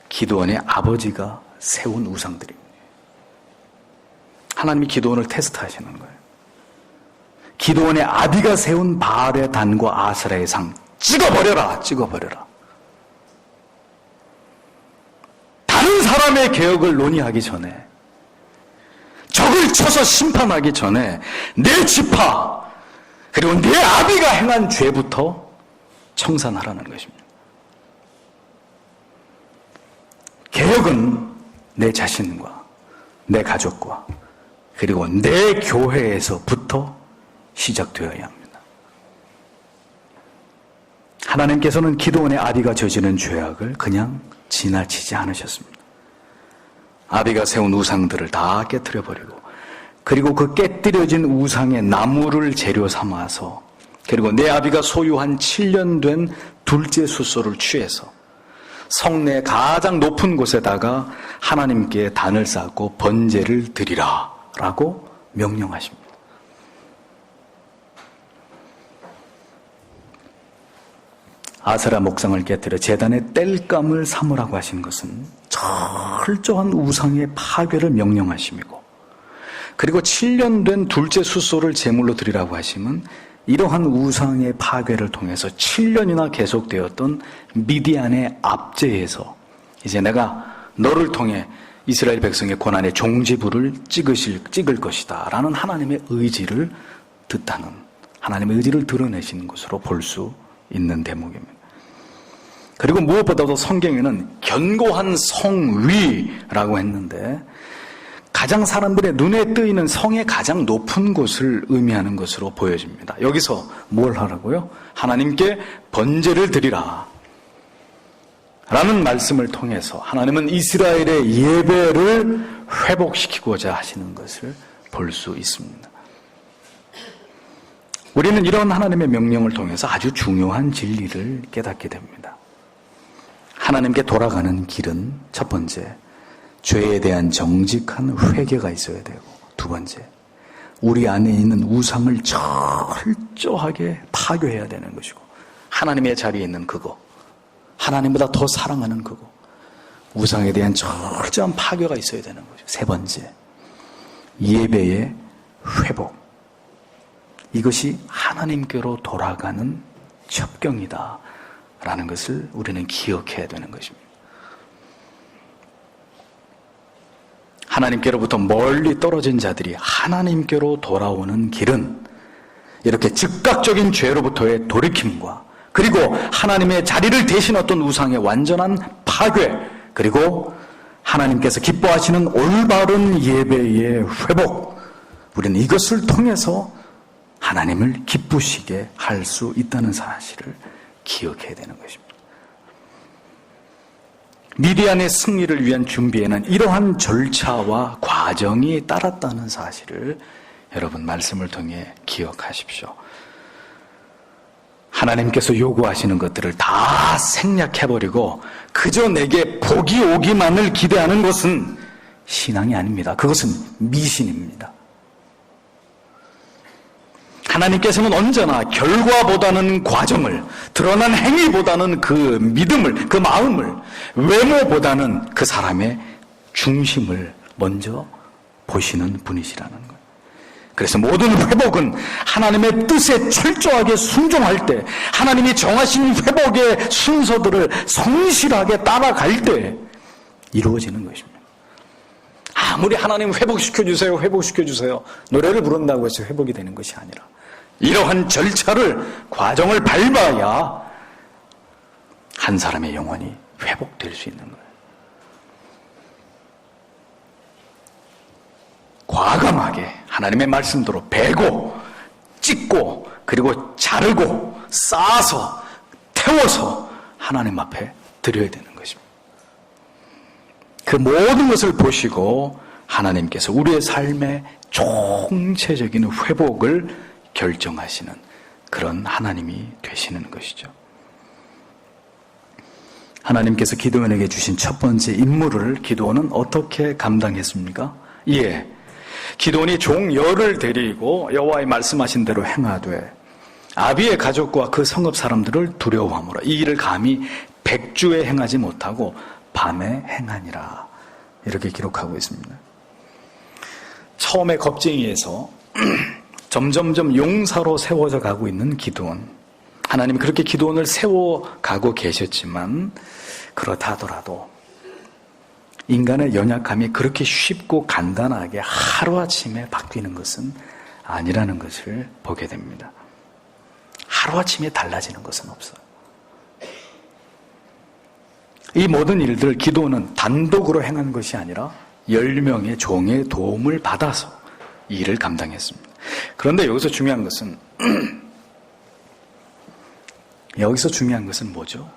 기드온의 아버지가 세운 우상들입니다. 하나님이 기드온을 테스트하시는 거예요. 기드온의 아비가 세운 바알의 단과 아세라의 상 찍어버려라, 찍어버려라. 다른 사람의 개혁을 논의하기 전에, 적을 쳐서 심판하기 전에 내 지파 그리고 내 아비가 행한 죄부터 청산하라는 것입니다. 개혁은 내 자신과 내 가족과 그리고 내 교회에서부터 시작되어야 합니다. 하나님께서는 기드온의 아비가 저지른 죄악을 그냥 지나치지 않으셨습니다. 아비가 세운 우상들을 다 깨트려버리고, 그리고 그 깨뜨려진 우상의 나무를 재료 삼아서, 그리고 내 아비가 소유한 7년 된 둘째 숫소를 취해서 성내 가장 높은 곳에다가 하나님께 단을 쌓고 번제를 드리라 라고 명령하십니다. 아세라 목상을 깨뜨려 제단의 땔감을 삼으라고 하신 것은 철저한 우상의 파괴를 명령하심이고, 그리고 7년 된 둘째 숫소를 제물로 드리라고 하심은 이러한 우상의 파괴를 통해서 7년이나 계속되었던 미디안의 압제에서 이제 내가 너를 통해 이스라엘 백성의 고난의 종지부를 찍을 것이다 라는 하나님의 의지를 뜻하는, 하나님의 의지를 드러내시는 것으로 볼 수 있는 대목입니다. 그리고 무엇보다도 성경에는 견고한 성위라고 했는데, 가장 사람들의 눈에 뜨이는 성의 가장 높은 곳을 의미하는 것으로 보여집니다. 여기서 뭘 하라고요? 하나님께 번제를 드리라 라는 말씀을 통해서 하나님은 이스라엘의 예배를 회복시키고자 하시는 것을 볼 수 있습니다. 우리는 이런 하나님의 명령을 통해서 아주 중요한 진리를 깨닫게 됩니다. 하나님께 돌아가는 길은 첫 번째, 죄에 대한 정직한 회개가 있어야 되고, 두 번째, 우리 안에 있는 우상을 철저하게 파괴해야 되는 것이고, 하나님의 자리에 있는 그거, 하나님보다 더 사랑하는 그거, 우상에 대한 철저한 파괴가 있어야 되는 거죠. 세 번째, 예배의 회복. 이것이 하나님께로 돌아가는 첩경이다 라는 것을 우리는 기억해야 되는 것입니다. 하나님께로부터 멀리 떨어진 자들이 하나님께로 돌아오는 길은 이렇게 즉각적인 죄로부터의 돌이킴과, 그리고 하나님의 자리를 대신 어떤 우상의 완전한 파괴, 그리고 하나님께서 기뻐하시는 올바른 예배의 회복, 우리는 이것을 통해서 하나님을 기쁘시게 할 수 있다는 사실을 기억해야 되는 것입니다. 미디안의 승리를 위한 준비에는 이러한 절차와 과정이 따랐다는 사실을 여러분 말씀을 통해 기억하십시오. 하나님께서 요구하시는 것들을 다 생략해버리고 그저 내게 복이 오기만을 기대하는 것은 신앙이 아닙니다. 그것은 미신입니다. 하나님께서는 언제나 결과보다는 과정을, 드러난 행위보다는 그 믿음을, 그 마음을, 외모보다는 그 사람의 중심을 먼저 보시는 분이시라는 거예요. 그래서 모든 회복은 하나님의 뜻에 철저하게 순종할 때, 하나님이 정하신 회복의 순서들을 성실하게 따라갈 때 이루어지는 것입니다. 아무리 하나님 회복시켜주세요, 회복시켜주세요, 노래를 부른다고 해서 회복이 되는 것이 아니라 이러한 절차를, 과정을 밟아야 한 사람의 영혼이 회복될 수 있는 거예요. 과감하게 하나님의 말씀대로 베고 찢고 그리고 자르고 쌓아서 태워서 하나님 앞에 드려야 되는 것입니다. 그 모든 것을 보시고 하나님께서 우리의 삶의 총체적인 회복을 결정하시는 그런 하나님이 되시는 것이죠. 하나님께서 기드온에게 주신 첫 번째 임무를 기드온은 어떻게 감당했습니까? 예, 기드온이 종 열을 데리고 여호와의 말씀하신 대로 행하되 아비의 가족과 그 성읍 사람들을 두려워하므로 이 일을 감히 100주에 행하지 못하고 밤에 행하니라, 이렇게 기록하고 있습니다. 처음에 겁쟁이에서 점점점 용사로 세워져 가고 있는 기드온, 하나님이 그렇게 기드온을 세워가고 계셨지만 그렇다 하더라도 인간의 연약함이 그렇게 쉽고 간단하게 하루아침에 바뀌는 것은 아니라는 것을 보게 됩니다. 하루아침에 달라지는 것은 없어요. 이 모든 일들을 기드온은 단독으로 행한 것이 아니라 10명의 종의 도움을 받아서 이 일을 감당했습니다. 그런데 여기서 중요한 것은 뭐죠?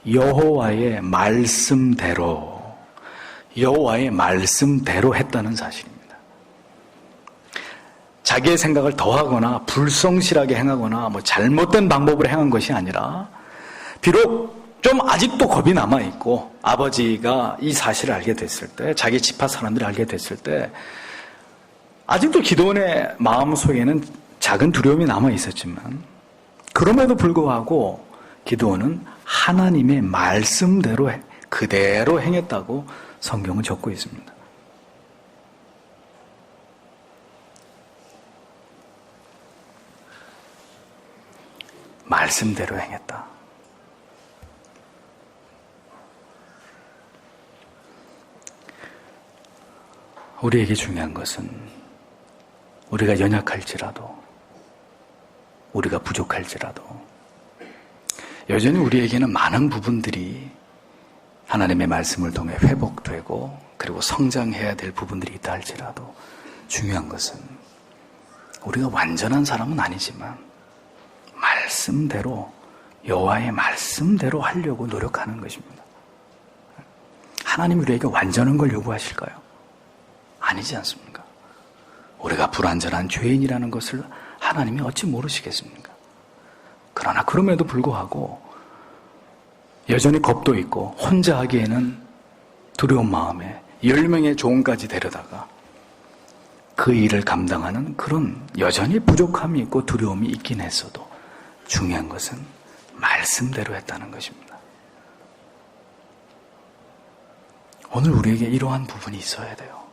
여호와의 말씀대로 했다는 사실입니다. 자기의 생각을 더하거나 불성실하게 행하거나 잘못된 방법으로 행한 것이 아니라, 비록 좀 아직도 겁이 남아있고 아버지가 이 사실을 알게 됐을 때, 자기 지파 사람들이 알게 됐을 때 아직도 기드온의 마음속에는 작은 두려움이 남아있었지만 그럼에도 불구하고 기드온은 하나님의 말씀대로 그대로 행했다고 성경은 적고 있습니다. 말씀대로 행했다. 우리에게 중요한 것은 우리가 연약할지라도, 우리가 부족할지라도 여전히 우리에게는 많은 부분들이 하나님의 말씀을 통해 회복되고 그리고 성장해야 될 부분들이 있다 할지라도 중요한 것은 우리가 완전한 사람은 아니지만 말씀대로, 여호와의 말씀대로 하려고 노력하는 것입니다. 하나님이 우리에게 완전한 걸 요구하실까요? 아니지 않습니까? 우리가 불완전한 죄인이라는 것을 하나님이 어찌 모르시겠습니까? 그러나 그럼에도 불구하고 여전히 겁도 있고 혼자 하기에는 두려운 마음에 10명의 종까지 데려다가 그 일을 감당하는 그런 여전히 부족함이 있고 두려움이 있긴 했어도 중요한 것은 말씀대로 했다는 것입니다. 오늘 우리에게 이러한 부분이 있어야 돼요.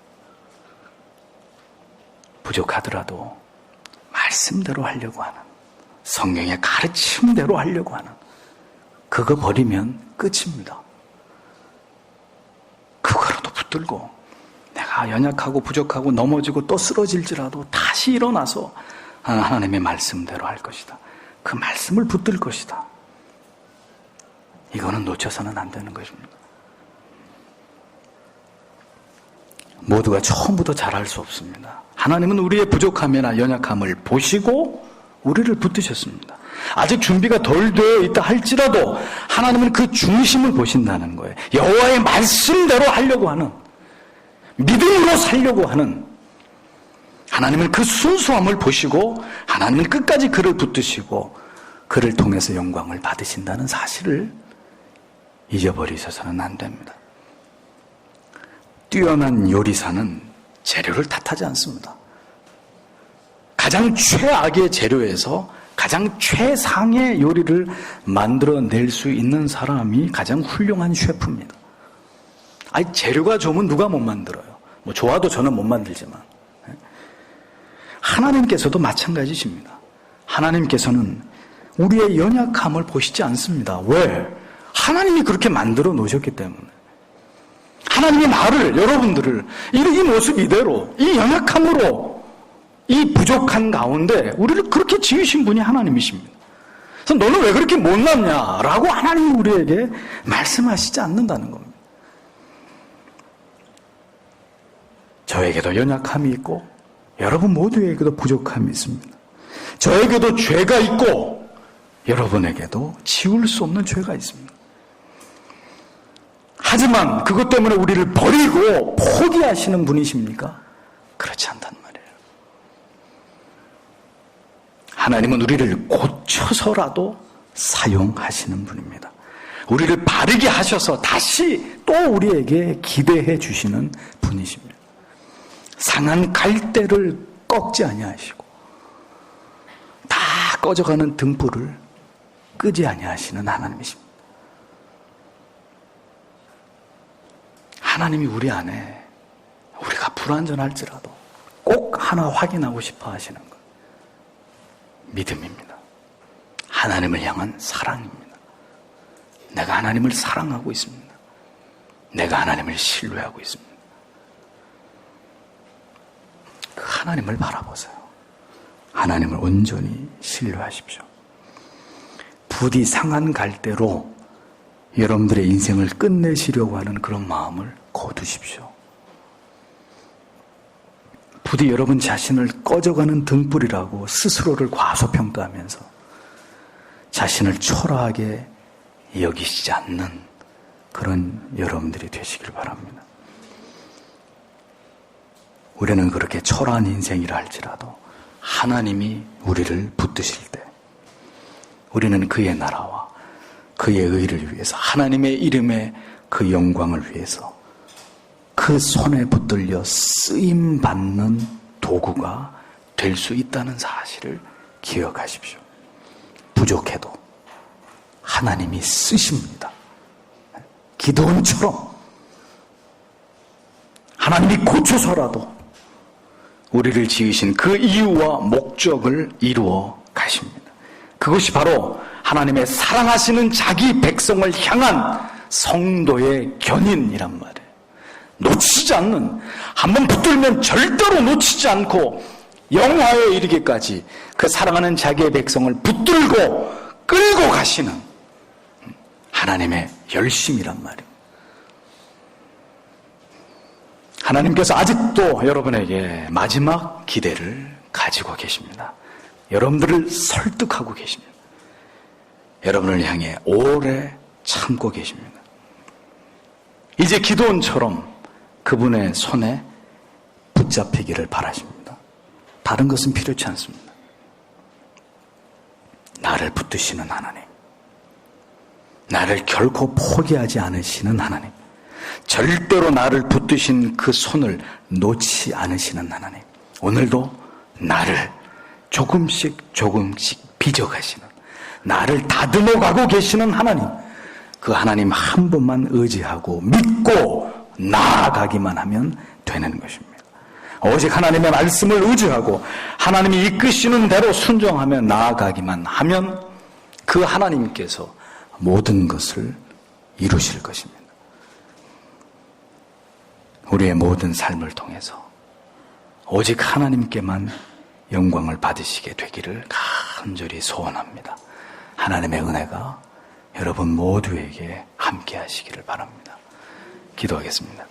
부족하더라도 말씀대로 하려고 하는, 성경의 가르침대로 하려고 하는, 그거 버리면 끝입니다. 그거라도 붙들고 내가 연약하고 부족하고 넘어지고 또 쓰러질지라도 다시 일어나서 하나님의 말씀대로 할 것이다. 그 말씀을 붙들 것이다. 이거는 놓쳐서는 안 되는 것입니다. 모두가 처음부터 잘할 수 없습니다. 하나님은 우리의 부족함이나 연약함을 보시고 우리를 붙드셨습니다. 아직 준비가 덜 되어 있다 할지라도 하나님은 그 중심을 보신다는 거예요. 여호와의 말씀대로 하려고 하는, 믿음으로 살려고 하는 하나님은 그 순수함을 보시고 하나님은 끝까지 그를 붙드시고 그를 통해서 영광을 받으신다는 사실을 잊어버리셔서는 안 됩니다. 뛰어난 요리사는 재료를 탓하지 않습니다. 가장 최악의 재료에서 가장 최상의 요리를 만들어낼 수 있는 사람이 가장 훌륭한 셰프입니다. 아니, 재료가 좋으면 누가 못 만들어요. 뭐 좋아도 저는 못 만들지만. 하나님께서도 마찬가지십니다. 하나님께서는 우리의 연약함을 보시지 않습니다. 왜? 하나님이 그렇게 만들어 놓으셨기 때문에. 하나님의 나를, 여러분들을 이 모습 이대로, 이 연약함으로, 이 부족한 가운데 우리를 그렇게 지으신 분이 하나님이십니다. 그래서 너는 왜 그렇게 못났냐라고 하나님이 우리에게 말씀하시지 않는다는 겁니다. 저에게도 연약함이 있고 여러분 모두에게도 부족함이 있습니다. 저에게도 죄가 있고 여러분에게도 지울 수 없는 죄가 있습니다. 하지만 그것 때문에 우리를 버리고 포기하시는 분이십니까? 그렇지 않단 말이에요. 하나님은 우리를 고쳐서라도 사용하시는 분입니다. 우리를 바르게 하셔서 다시 또 우리에게 기대해 주시는 분이십니다. 상한 갈대를 꺾지 아니하시고 다 꺼져가는 등불을 끄지 아니하시는 하나님이십니다. 하나님이 우리 안에 우리가 불완전할지라도 꼭 하나 확인하고 싶어 하시는 것, 믿음입니다. 하나님을 향한 사랑입니다. 내가 하나님을 사랑하고 있습니다. 내가 하나님을 신뢰하고 있습니다. 그 하나님을 바라보세요. 하나님을 온전히 신뢰하십시오. 부디 상한 갈대로 여러분들의 인생을 끝내시려고 하는 그런 마음을 거두십시오. 부디 여러분 자신을 꺼져가는 등불이라고 스스로를 과소평가하면서 자신을 초라하게 여기시지 않는 그런 여러분들이 되시길 바랍니다. 우리는 그렇게 초라한 인생이라 할지라도 하나님이 우리를 붙드실 때 우리는 그의 나라와 그의 의를 위해서, 하나님의 이름의 그 영광을 위해서 그 손에 붙들려 쓰임받는 도구가 될 수 있다는 사실을 기억하십시오. 부족해도 하나님이 쓰십니다. 기드온처럼 하나님이 고쳐서라도 우리를 지으신 그 이유와 목적을 이루어 가십니다. 그것이 바로 하나님의 사랑하시는 자기 백성을 향한 성도의 견인이란 말이에요. 놓치지 않는, 한번 붙들면 절대로 놓치지 않고 영화에 이르기까지 그 사랑하는 자기의 백성을 붙들고 끌고 가시는 하나님의 열심이란 말이에요. 하나님께서 아직도 여러분에게 마지막 기대를 가지고 계십니다. 여러분들을 설득하고 계십니다. 여러분을 향해 오래 참고 계십니다. 이제 기도원처럼 그분의 손에 붙잡히기를 바라십니다. 다른 것은 필요치 않습니다. 나를 붙드시는 하나님, 나를 결코 포기하지 않으시는 하나님, 절대로 나를 붙드신 그 손을 놓지 않으시는 하나님, 오늘도 나를 조금씩 빚어가시는, 나를 다듬어 가고 계시는 하나님, 그 하나님 한 분만 의지하고 믿고 나아가기만 하면 되는 것입니다. 오직 하나님의 말씀을 의지하고 하나님이 이끄시는 대로 순종하며 나아가기만 하면 그 하나님께서 모든 것을 이루실 것입니다. 우리의 모든 삶을 통해서 오직 하나님께만 영광을 받으시게 되기를 간절히 소원합니다. 하나님의 은혜가 여러분 모두에게 함께 하시기를 바랍니다. 기도하겠습니다.